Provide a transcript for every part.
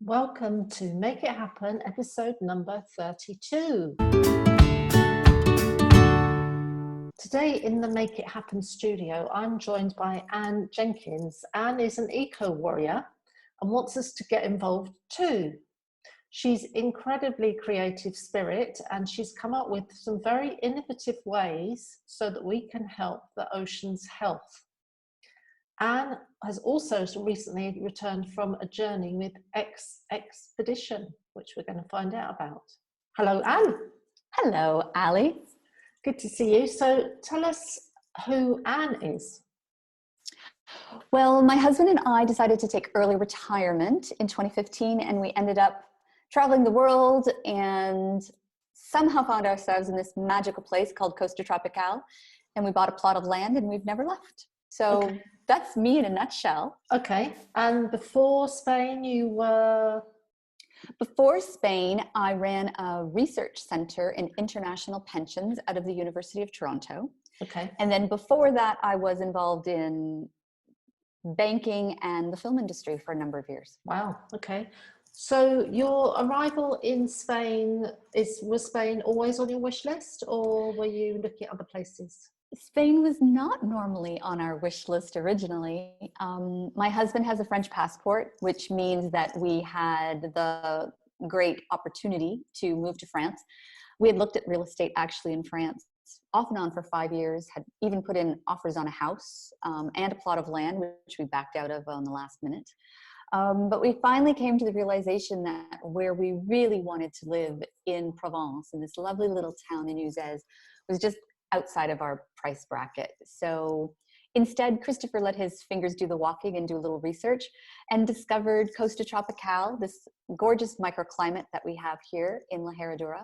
Welcome to Make It Happen, episode number 32. Today in the Make It Happen studio, I'm joined by Ann Jenkins. Ann is an eco-warrior and wants us to get involved too. She's incredibly creative spirit and she's come up with some very innovative ways so that we can help the ocean's health. Anne has also recently returned from a journey with EXXPEDITION, which we're going to find out about. Hello, Anne. Hello, Ali. Good to see you. So tell us who Anne is. Well, my husband and I decided to take early retirement in 2015, and we ended up traveling the world and somehow found ourselves in this magical place called Costa Tropical, and we bought a plot of land and we've never left. So That's me in a nutshell. Okay. And before Spain, you were? Before Spain, I ran a research center in international pensions out of the University of Toronto. Okay. And then before that, I was involved in banking and the film industry for a number of years. Wow. Okay. So your arrival in Spain, was Spain always on your wish list, or were you looking at other places? Spain was not normally on our wish list originally. My husband has a French passport, which means that we had the great opportunity to move to France. We had looked at real estate actually in France off and on for 5 years, had even put in offers on a house and a plot of land, which we backed out of on the last minute. But we finally came to the realization that where we really wanted to live in Provence, in this lovely little town in Uzès, was just outside of our price bracket. So instead, Christopher let his fingers do the walking and do a little research and discovered Costa Tropical, this gorgeous microclimate that we have here in La Herradura.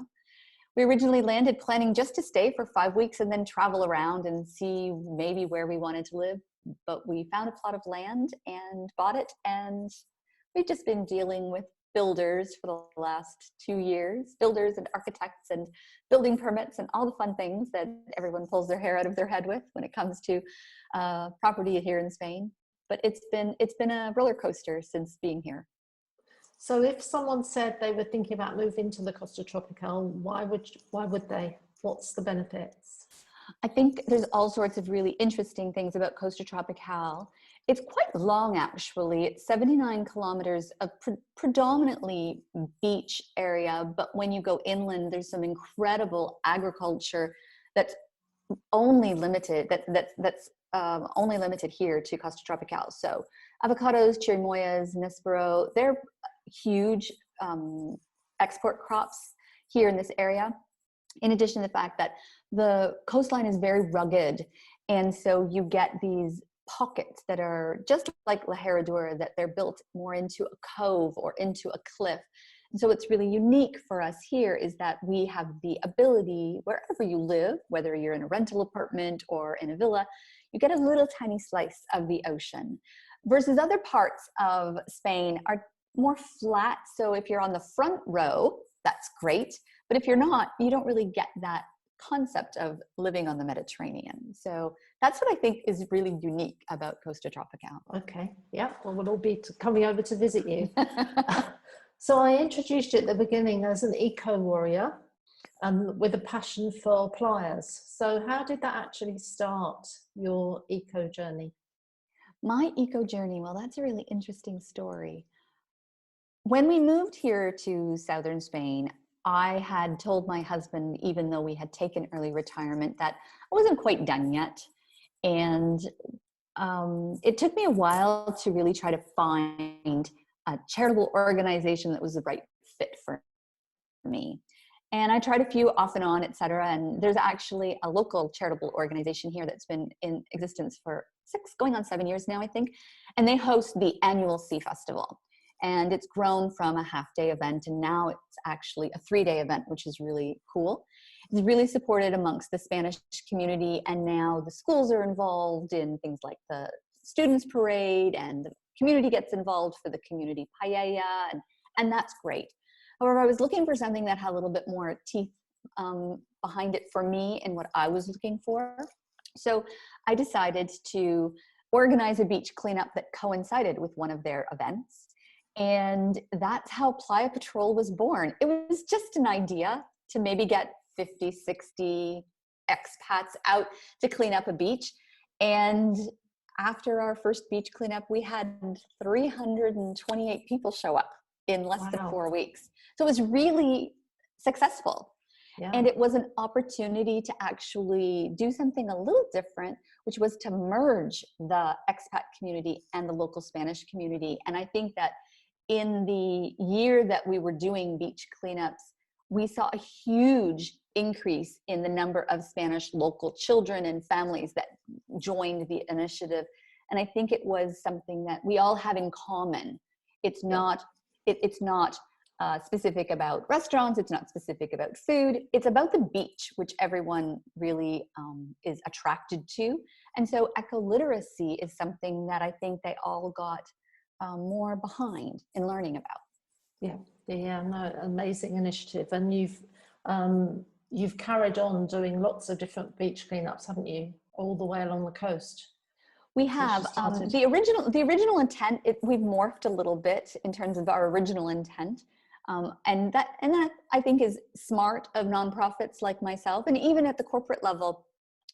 We originally landed planning just to stay for 5 weeks and then travel around and see maybe where we wanted to live. But we found a plot of land and bought it, and we've just been dealing with builders for the last 2 years, builders and architects and building permits and all the fun things that everyone pulls their hair out of their head with when it comes to property here in Spain. But it's been a roller coaster since being here. So if someone said they were thinking about moving to the Costa Tropical, why would they? What's the benefits? I think there's all sorts of really interesting things about Costa Tropical. It's quite long, actually. It's 79 kilometers of predominantly beach area, but when you go inland, there's some incredible agriculture that's only limited. That's only limited here to Costa Tropical. So avocados, chirimoyas, Nespero, they're huge export crops here in this area. In addition to the fact that the coastline is very rugged, and so you get these pockets that are just like La Herradura, that they're built more into a cove or into a cliff. And so what's really unique for us here is that we have the ability, wherever you live, whether you're in a rental apartment or in a villa, you get a little tiny slice of the ocean. Versus other parts of Spain are more flat. So if you're on the front row, that's great. But if you're not, you don't really get that concept of living on the Mediterranean. So that's what I think is really unique about Costa Tropical. Okay, yeah, well, we'll all be coming over to visit you. So I introduced you at the beginning as an eco-warrior with a passion for playas. So how did that actually start, your eco journey? My eco journey, well, that's a really interesting story. When we moved here to southern Spain, I had told my husband, even though we had taken early retirement, that I wasn't quite done yet. And it took me a while to really try to find a charitable organization that was the right fit for me. And I tried a few off and on, et cetera. And there's actually a local charitable organization here that's been in existence for 6, going on 7 years now, I think. And they host the annual Sea Festival. And it's grown from a half-day event, and now it's actually a 3-day event, which is really cool. It's really supported amongst the Spanish community, and now the schools are involved in things like the students' parade, and the community gets involved for the community paella, and that's great. However, I was looking for something that had a little bit more teeth behind it for me and what I was looking for. So I decided to organize a beach cleanup that coincided with one of their events. And that's how Playa Patrol was born. It was just an idea to maybe get 50, 60 expats out to clean up a beach. And after our first beach cleanup, we had 328 people show up in less than 4 weeks. So it was really successful. Yeah. And it was an opportunity to actually do something a little different, which was to merge the expat community and the local Spanish community. And I think that in the year that we were doing beach cleanups, we saw a huge increase in the number of Spanish local children and families that joined the initiative. And I think it was something that we all have in common. It's not, it's not specific about restaurants. It's not specific about food. It's about the beach, which everyone really is attracted to. And so eco-literacy is something that I think they all got more behind in learning about. Yeah, no, amazing initiative. And you've carried on doing lots of different beach cleanups, haven't you, all the way along the coast? We have the original intent. We've morphed a little bit in terms of our original intent, and that I think is smart of nonprofits like myself, and even at the corporate level.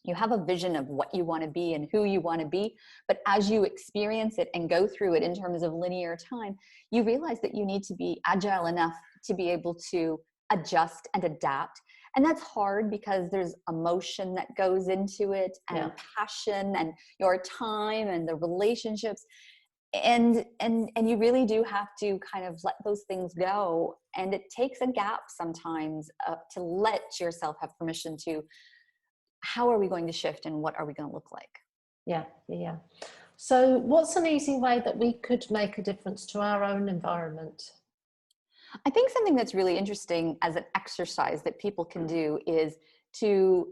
You have a vision of what you want to be and who you want to be, but as you experience it and go through it in terms of linear time, you realize that you need to be agile enough to be able to adjust and adapt. And that's hard because there's emotion that goes into it, and passion, and your time, and the relationships. And you really do have to kind of let those things go. And it takes a gap sometimes to let yourself have permission to, how are we going to shift and what are we going to look like? Yeah. So what's an easy way that we could make a difference to our own environment? I think something that's really interesting as an exercise that people can do is to,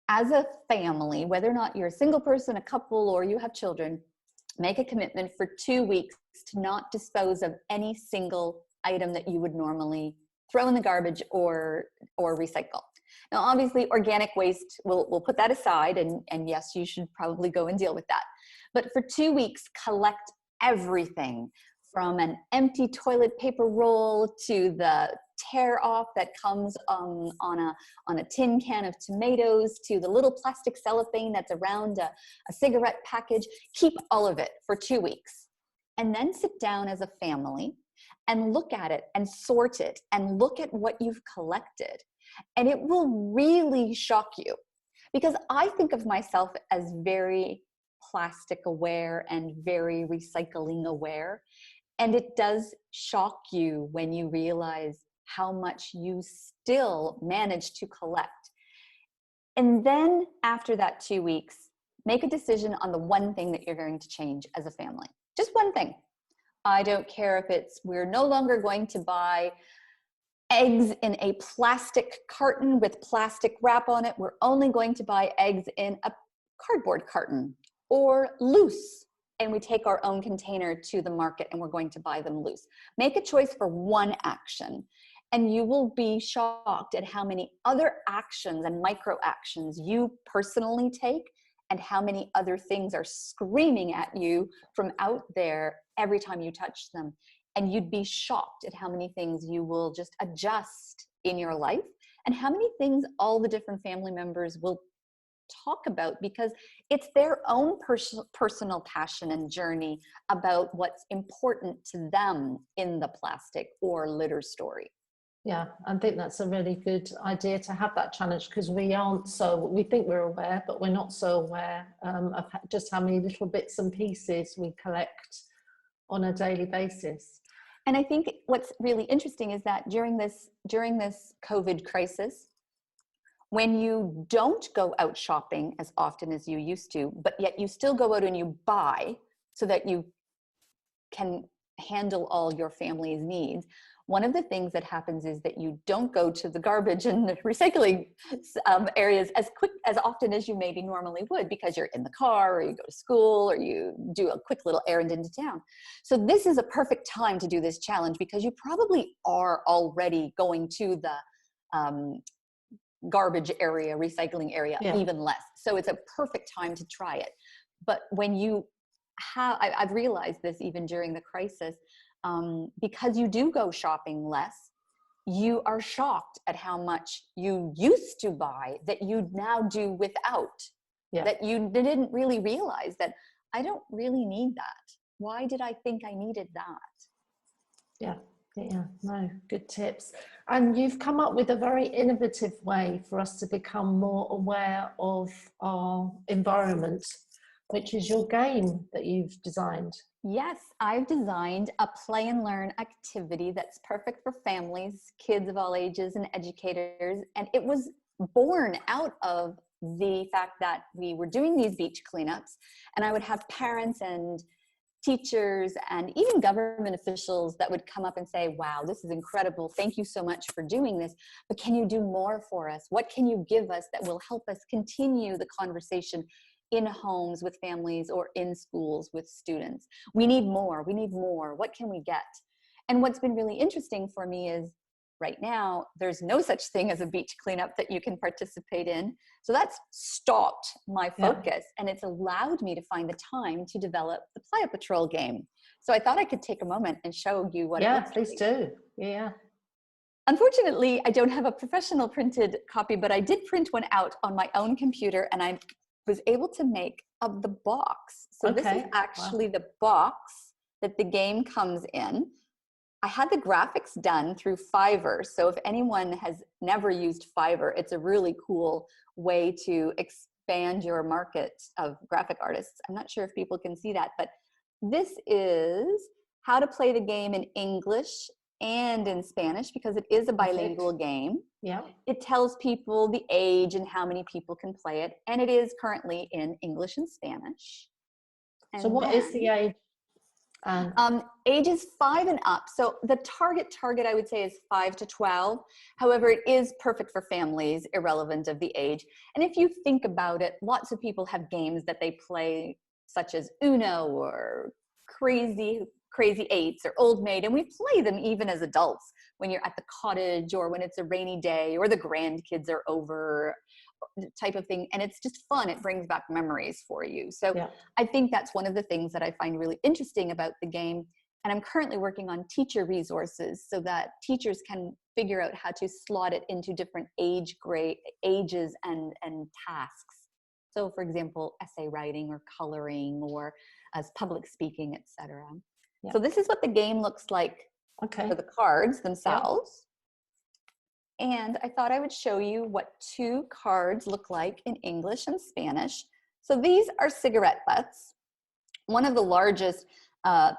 as a family, whether or not you're a single person, a couple, or you have children, make a commitment for 2 weeks to not dispose of any single item that you would normally throw in the garbage or recycle. Now, obviously, organic waste, we'll put that aside, and yes, you should probably go and deal with that. But for 2 weeks, collect everything from an empty toilet paper roll to the tear off that comes on a tin can of tomatoes, to the little plastic cellophane that's around a cigarette package. Keep all of it for 2 weeks. And then sit down as a family and look at it and sort it and look at what you've collected. And it will really shock you, because I think of myself as very plastic aware and very recycling aware. And it does shock you when you realize how much you still manage to collect. And then after that 2 weeks, make a decision on the one thing that you're going to change as a family. Just one thing. I don't care if it's, we're no longer going to buy eggs in a plastic carton with plastic wrap on it. We're only going to buy eggs in a cardboard carton, or loose. And we take our own container to the market and we're going to buy them loose. Make a choice for one action, and you will be shocked at how many other actions and micro actions you personally take, and how many other things are screaming at you from out there every time you touch them. And you'd be shocked at how many things you will just adjust in your life, and how many things all the different family members will talk about, because it's their own personal passion and journey about what's important to them in the plastic or litter story. Yeah, I think that's a really good idea to have that challenge, because we think we're aware, but we're not so aware of just how many little bits and pieces we collect on a daily basis. And I think what's really interesting is that during this COVID crisis, when you don't go out shopping as often as you used to, but yet you still go out and you buy so that you can handle all your family's needs, one of the things that happens is that you don't go to the garbage and the recycling areas as often as you maybe normally would, because you're in the car, or you go to school, or you do a quick little errand into town. So this is a perfect time to do this challenge, because you probably are already going to the garbage area, recycling area, even less. So it's a perfect time to try it. But when you have, I've realized this even during the crisis, because you do go shopping less, you are shocked at how much you used to buy that you now do without. Yeah. That you didn't really realize that I don't really need that. Why did I think I needed that? Yeah, no, good tips. And you've come up with a very innovative way for us to become more aware of our environment, which is your game that you've designed. Yes, I've designed a play and learn activity that's perfect for families, kids of all ages, and educators. And it was born out of the fact that we were doing these beach cleanups, and I would have parents and teachers and even government officials that would come up and say, wow, this is incredible. Thank you so much for doing this, but can you do more for us? What can you give us that will help us continue the conversation in homes with families or in schools with students? We need more. We need more. What can we get? And what's been really interesting for me is right now, there's no such thing as a beach cleanup that you can participate in. So that's stopped my focus, and it's allowed me to find the time to develop the Playa Patrol game. So I thought I could take a moment and show you what it looks like. Yeah, please do. Yeah. Unfortunately, I don't have a professional printed copy, but I did print one out on my own computer, and I was able to make of the box. So this is actually the box that the game comes in. I had the graphics done through Fiverr. So if anyone has never used Fiverr, it's a really cool way to expand your market of graphic artists. I'm not sure if people can see that, but this is how to play the game in English and in Spanish, because it is a bilingual game. Yeah. It tells people the age and how many people can play it. And it is currently in English and Spanish. And so what is the age? Age is 5 and up. So the target I would say is 5 to 12. However, it is perfect for families, irrelevant of the age. And if you think about it, lots of people have games that they play, such as Uno or Crazy Eights or Old Maid, and we play them even as adults when you're at the cottage or when it's a rainy day or the grandkids are over, type of thing. And it's just fun. It brings back memories for you. So I think that's one of the things that I find really interesting about the game. And I'm currently working on teacher resources so that teachers can figure out how to slot it into different ages and tasks. So for example, essay writing or coloring or as public speaking, etc. So this is what the game looks like for the cards themselves. And I thought I would show you what 2 cards look like in English and Spanish. So these are cigarette butts. One of the largest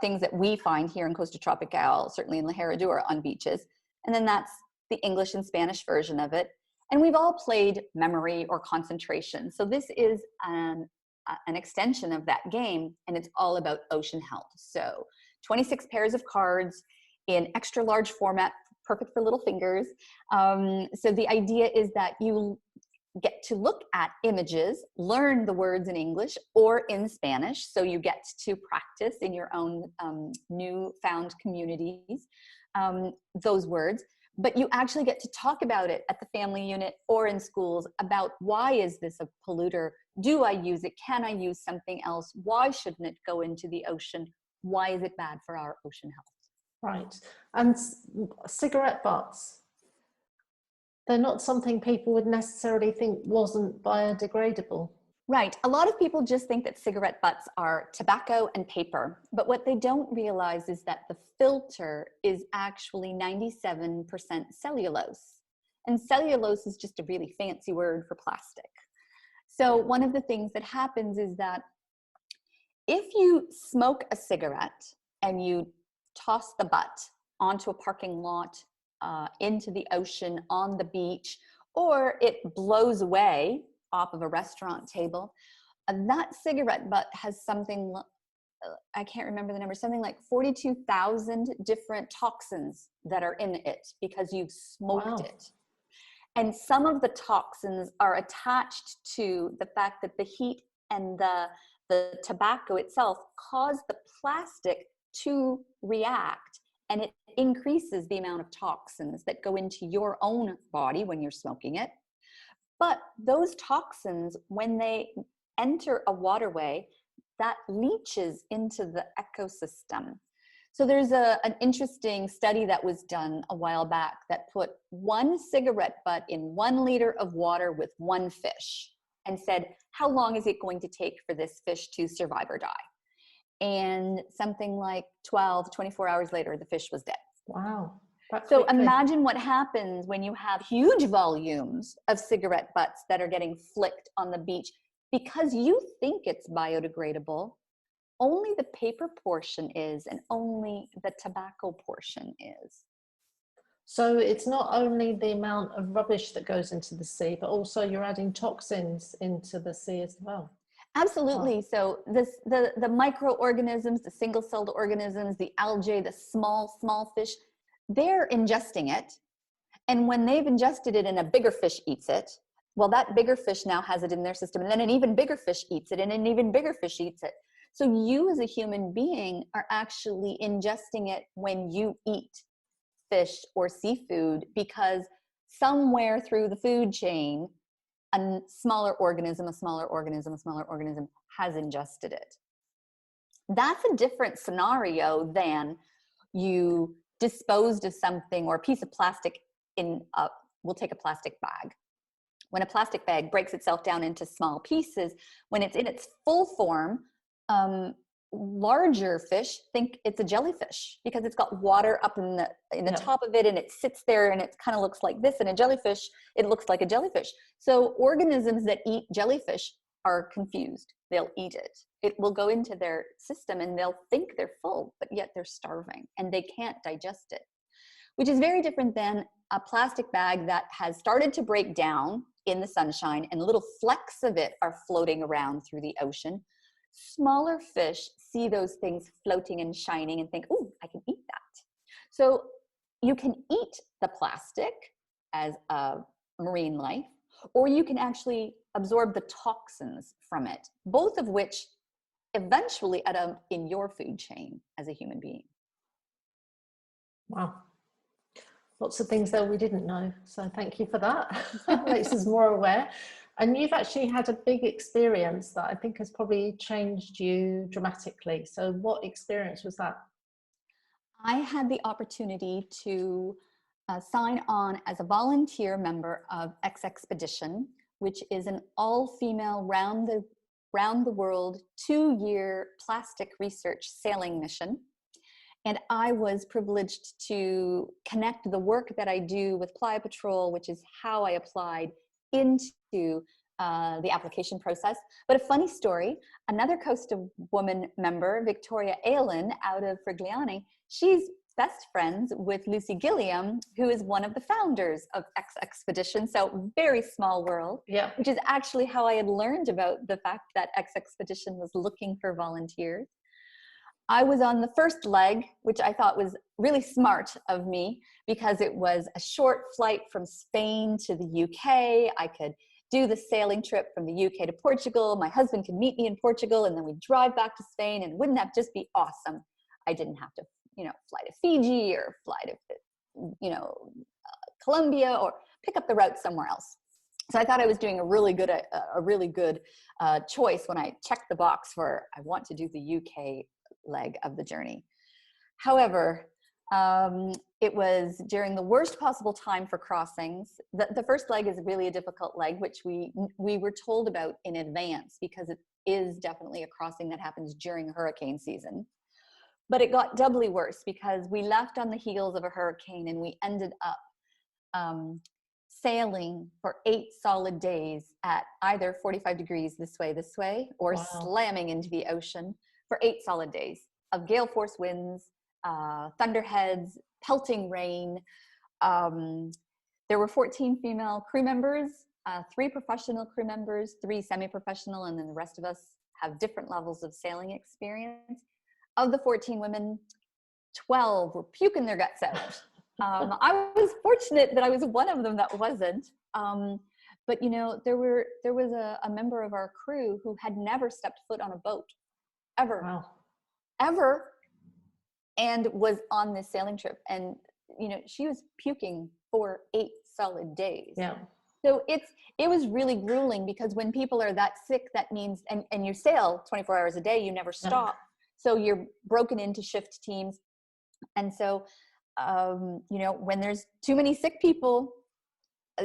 things that we find here in Costa Tropical, certainly in La Herradura on beaches. And then that's the English and Spanish version of it. And we've all played memory or concentration. So this is an extension of that game, and it's all about ocean health. So 26 pairs of cards in extra large format, perfect for little fingers. So the idea is that you get to look at images, learn the words in English or in Spanish. So you get to practice in your own newfound communities those words, but you actually get to talk about it at the family unit or in schools about why is this a polluter? Do I use it? Can I use something else? Why shouldn't it go into the ocean? Why is it bad for our ocean health? Right. And cigarette butts, they're not something people would necessarily think wasn't biodegradable. Right. A lot of people just think that cigarette butts are tobacco and paper, but what they don't realize is that the filter is actually 97% cellulose. And cellulose is just a really fancy word for plastic. So one of the things that happens is that if you smoke a cigarette and you toss the butt onto a parking lot, into the ocean, on the beach, or it blows away off of a restaurant table, that cigarette butt has something, I can't remember the number, something like 42,000 different toxins that are in it because you've smoked it. And some of the toxins are attached to the fact that the heat and the tobacco itself cause the plastic to react, and it increases the amount of toxins that go into your own body when you're smoking it. But those toxins, when they enter a waterway, that leaches into the ecosystem. So there's an interesting study that was done a while back that put 1 cigarette butt in 1 liter of water with 1 fish and said, how long is it going to take for this fish to survive or die? And something like 12, 24 hours later, the fish was dead. Wow. So imagine what happens when you have huge volumes of cigarette butts that are getting flicked on the beach because you think it's biodegradable. Only the paper portion is, and only the tobacco portion is. So it's not only the amount of rubbish that goes into the sea, but also you're adding toxins into the sea as well. Absolutely. So the microorganisms, the single-celled organisms, the algae, the small fish, they're ingesting it. And when they've ingested it and a bigger fish eats it, well, that bigger fish now has it in their system. And then an even bigger fish eats it and an even bigger fish eats it. So you as a human being are actually ingesting it when you eat fish or seafood, because somewhere through the food chain, a smaller organism has ingested it. That's a different scenario than you disposed of something or a piece of plastic we'll take a plastic bag. When a plastic bag breaks itself down into small pieces, when it's in its full form, larger fish think it's a jellyfish because it's got water up in the top of it, and it sits there and it kind of looks like this. And a jellyfish, it looks like a jellyfish. So organisms that eat jellyfish are confused. They'll eat it. It will go into their system and they'll think they're full, but yet they're starving and they can't digest it, which is very different than a plastic bag that has started to break down in the sunshine and little flecks of it are floating around through the ocean. Smaller fish see those things floating and shining and think, oh, I can eat that. So you can eat the plastic as a marine life, or you can actually absorb the toxins from it, both of which eventually end up in your food chain as a human being. Wow. Lots of things there we didn't know. So thank you for that. Makes us more aware. And you've actually had a big experience that I think has probably changed you dramatically. So what experience was that? I had the opportunity to sign on as a volunteer member of EXXPEDITION, which is an all-female round the world 2-year plastic research sailing mission. And I was privileged to connect the work that I do with Playa Patrol, which is how I applied into the application process. But a funny story, another Costa Woman member, Victoria Aylen out of Frigliani, she's best friends with Lucy Gilliam, who is one of the founders of EXXPEDITION. So very small world, which is actually how I had learned about the fact that EXXPEDITION was looking for volunteers. I was on the first leg, which I thought was really smart of me because it was a short flight from Spain to the UK. I could do the sailing trip from the UK to Portugal. My husband could meet me in Portugal and then we'd drive back to Spain, and wouldn't that just be awesome? I didn't have to, fly to Fiji or fly to, Colombia or pick up the route somewhere else. So I thought I was doing a really good choice when I checked the box for I want to do the UK leg of the journey. However, it was during the worst possible time for crossings. The first leg is really a difficult leg, which we were told about in advance because it is definitely a crossing that happens during hurricane season. But it got doubly worse because we left on the heels of a hurricane and we ended up sailing for 8 solid days at either 45 degrees this way, or slamming into the ocean for 8 solid days of gale force winds, thunderheads, pelting rain. There were 14 female crew members, 3 professional crew members, 3 semi-professional, and then the rest of us have different levels of sailing experience. Of the 14 women, 12 were puking their guts out. I was fortunate that I was one of them that wasn't. But there was a member of our crew who had never stepped foot on a boat, ever, ever, and was on this sailing trip. And she was puking for 8 solid days. Yeah. So it was really grueling because when people are that sick, that means and you sail 24 hours a day, you never stop. So you're broken into shift teams. And so, you know, when there's too many sick people,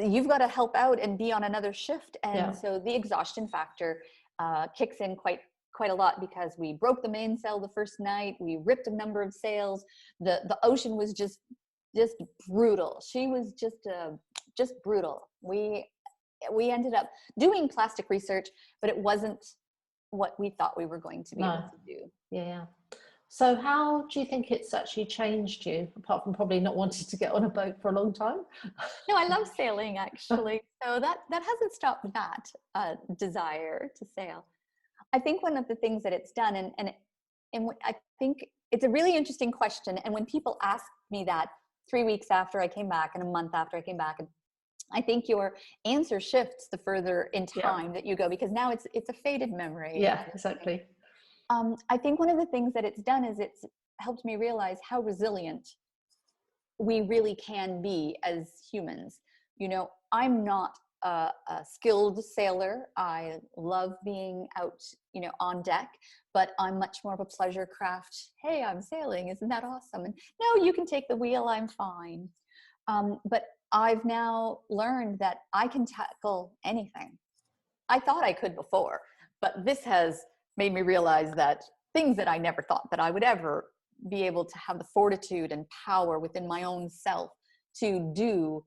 you've got to help out and be on another shift. And so the exhaustion factor kicks in quite a lot, because we broke the mainsail the first night. We ripped a number of sails. The ocean was just brutal. She was just brutal. We ended up doing plastic research, but it wasn't what we thought we were going to be able to do. Yeah. So how do you think it's actually changed you, apart from probably not wanting to get on a boat for a long time? No, I love sailing, actually. So that hasn't stopped that desire to sail. I think one of the things that it's done, and I think it's a really interesting question. And when people ask me that 3 weeks after I came back and a month after I came back, and I think your answer shifts the further in time that you go, because now it's a faded memory. Yeah, exactly. I think one of the things that it's done is it's helped me realize how resilient we really can be as humans. You know, I'm not a skilled sailor. I love being out, you know, on deck, but I'm much more of a pleasure craft. Hey, I'm sailing. Isn't that awesome? And no, you can take the wheel. I'm fine. But I've now learned that I can tackle anything. I thought I could before, but this has made me realize that things that I never thought that I would ever be able to have the fortitude and power within my own self to do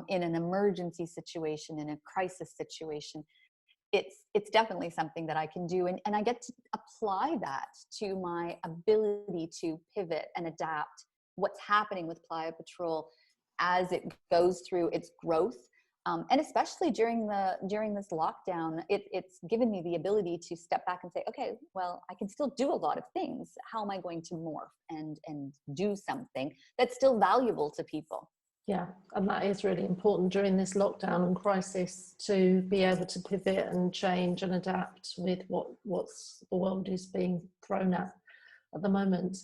in an emergency situation, in a crisis situation, it's definitely something that I can do. And I get to apply that to my ability to pivot and adapt what's happening with Playa Patrol as it goes through its growth. And especially during this lockdown, it's given me the ability to step back and say, okay, well, I can still do a lot of things. How am I going to morph and do something that's still valuable to people? Yeah, and that is really important during this lockdown and crisis, to be able to pivot and change and adapt with what's the world is being thrown at the moment.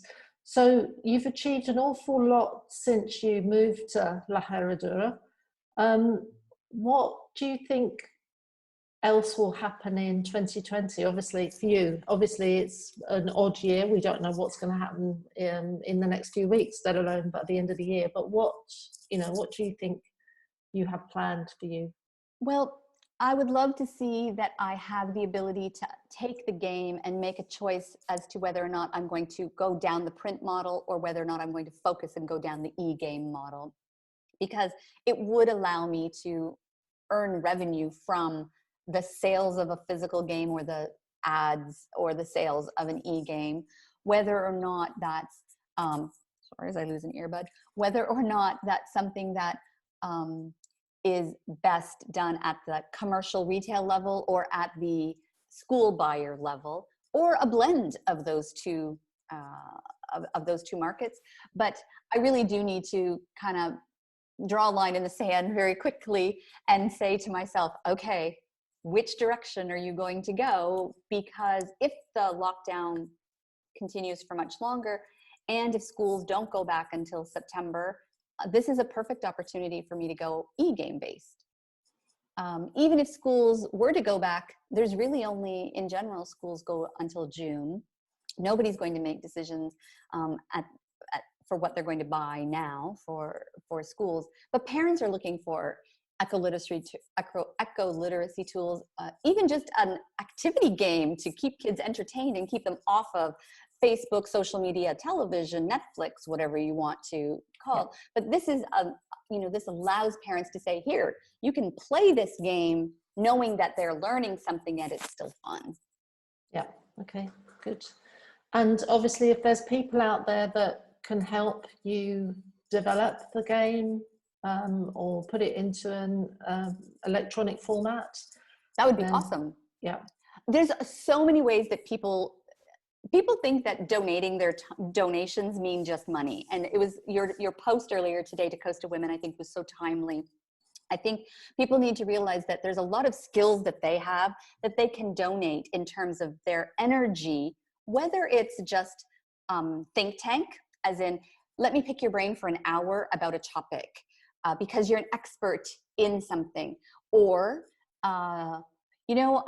So you've achieved an awful lot since you moved to La Herradura. What do you think else will happen in 2020? Obviously for you, obviously it's an odd year. We don't know what's going to happen in the next few weeks, let alone by the end of the year. But what do you think you have planned for you? Well, I would love to see that I have the ability to take the game and make a choice as to whether or not I'm going to go down the print model or whether or not I'm going to focus and go down the e-game model, because it would allow me to earn revenue from the sales of a physical game or the ads or the sales of an e-game, whether or not that's, sorry as I lose an earbud, whether or not that's something that is best done at the commercial retail level or at the school buyer level, or a blend of those two markets. But I really do need to kind of draw a line in the sand very quickly and say to myself, okay, which direction are you going to go? Because if the lockdown continues for much longer, and if schools don't go back until September, this is a perfect opportunity for me to go e-game based. Even if schools were to go back, there's really only, in general, schools go until June. Nobody's going to make decisions for what they're going to buy now for schools, but parents are looking for eco-literacy tools, even just an activity game to keep kids entertained and keep them off of Facebook, social media, television, Netflix, whatever you want to call it. But this is this allows parents to say, here, you can play this game knowing that they're learning something and it's still fun. Yeah, okay, good. And obviously if there's people out there that can help you develop the game or put it into an electronic format, that would be awesome. Yeah, there's so many ways that people think that donating their donations mean just money. And it was your post earlier today to Costa Women, I think, was so timely. I think people need to realize that there's a lot of skills that they have that they can donate in terms of their energy, whether it's just think tank, as in, let me pick your brain for an hour about a topic because you're an expert in something, or I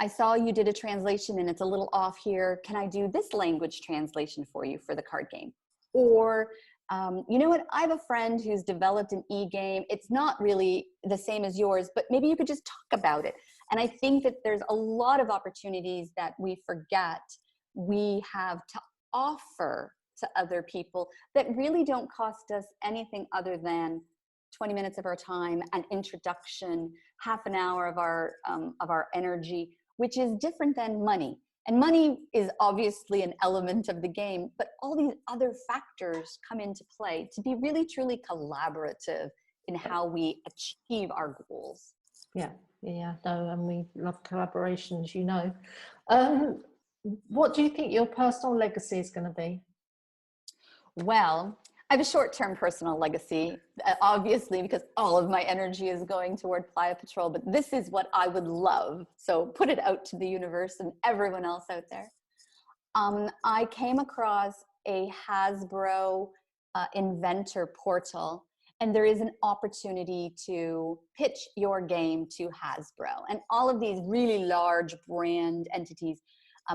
saw you did a translation and it's a little off here. Can I do this language translation for you for the card game? Or you know what, I have a friend who's developed an e-game. It's not really the same as yours, but maybe you could just talk about it. And I think that there's a lot of opportunities that we forget we have to offer to other people that really don't cost us anything other than 20 minutes of our time, an introduction, half an hour of our energy, which is different than money. And money is obviously an element of the game, but all these other factors come into play to be really, truly collaborative in how we achieve our goals. Yeah, yeah, no, and we love collaborations, you know. What do you think your personal legacy is going to be? Well, I have a short-term personal legacy, obviously, because all of my energy is going toward Playa Patrol, but this is what I would love. So put it out to the universe and everyone else out there. I came across a Hasbro inventor portal, and there is an opportunity to pitch your game to Hasbro. And all of these really large brand entities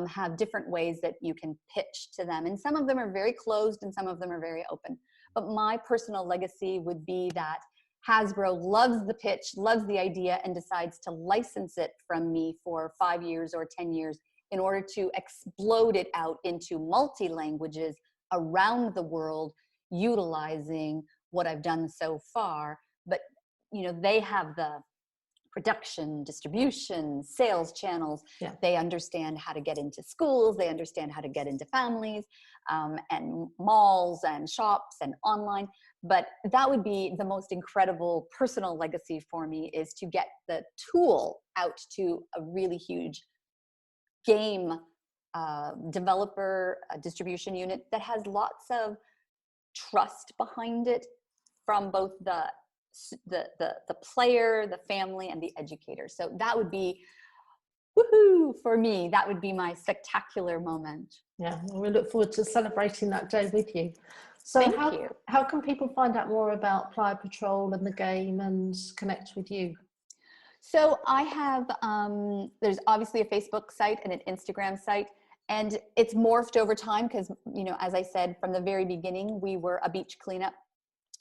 have different ways that you can pitch to them. And some of them are very closed and some of them are very open. But my personal legacy would be that Hasbro loves the pitch, loves the idea, and decides to license it from me for 5 years or 10 years in order to explode it out into multi-languages around the world, utilizing what I've done so far. But you know, they have the production, distribution, sales channels. Yeah. They understand how to get into schools. They understand how to get into families and malls and shops and online. But that would be the most incredible personal legacy for me, is to get the tool out to a really huge game developer distribution unit that has lots of trust behind it from both the player, the family, and the educator. So that would be, woohoo, for me, that would be my spectacular moment. Yeah, well, we look forward to celebrating that day with you. So how can people find out more about Playa Patrol and the game and connect with you? So I have, there's obviously a Facebook site and an Instagram site, and it's morphed over time because, you know, as I said, from the very beginning, we were a beach cleanup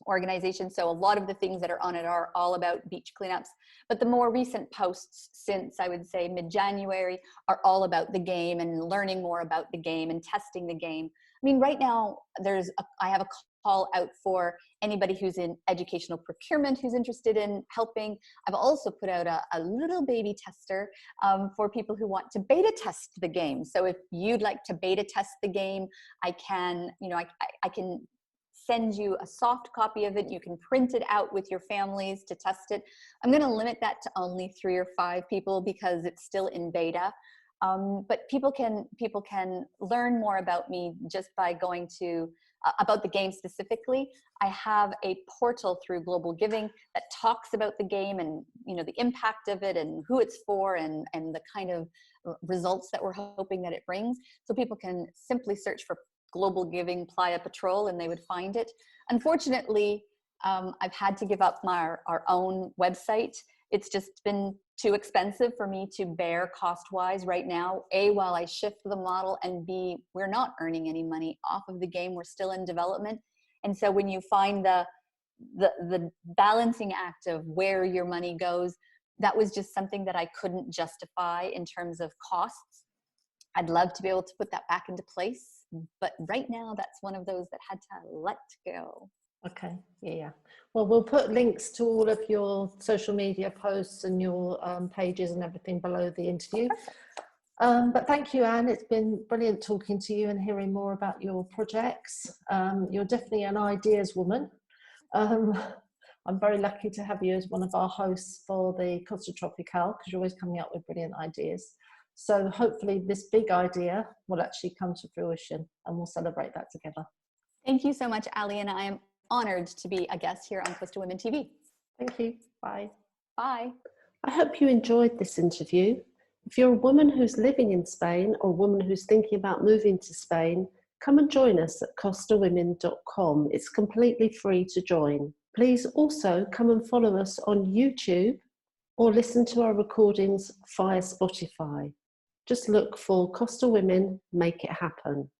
organization. So a lot of the things that are on it are all about beach cleanups. But the more recent posts since, I would say, mid-January are all about the game and learning more about the game and testing the game. I mean, right now, I have a call out for anybody who's in educational procurement who's interested in helping. I've also put out a little baby tester for people who want to beta test the game. So if you'd like to beta test the game, I can, you know, I can send you a soft copy of it. You can print it out with your families to test it. I'm going to limit that to only 3 or 5 people because it's still in beta. But people can learn more about me just by going to about the game specifically. I have a portal through Global Giving that talks about the game and, you know, the impact of it and who it's for and the kind of results that we're hoping that it brings. So people can simply search for Global Giving Playa Patrol and they would find it. Unfortunately, I've had to give up our own website. It's just been too expensive for me to bear cost-wise right now. A, while I shift the model, and B, we're not earning any money off of the game. We're still in development. And so when you find the balancing act of where your money goes, that was just something that I couldn't justify in terms of costs. I'd love to be able to put that back into place, but right now that's one of those that had to let go. Okay, yeah. Well, we'll put links to all of your social media posts and your pages and everything below the interview. But thank you, Anne. It's been brilliant talking to you and hearing more about your projects. You're definitely an ideas woman. I'm very lucky to have you as one of our hosts for the Costa Tropical because you're always coming up with brilliant ideas. So hopefully this big idea will actually come to fruition and we'll celebrate that together. Thank you so much, Ali, and I am honored to be a guest here on Costa Women TV. Thank you. Bye. Bye. I hope you enjoyed this interview. If you're a woman who's living in Spain or a woman who's thinking about moving to Spain, come and join us at costawomen.com. It's completely free to join. Please also come and follow us on YouTube or listen to our recordings via Spotify. Just look for Costa Women, Make It Happen.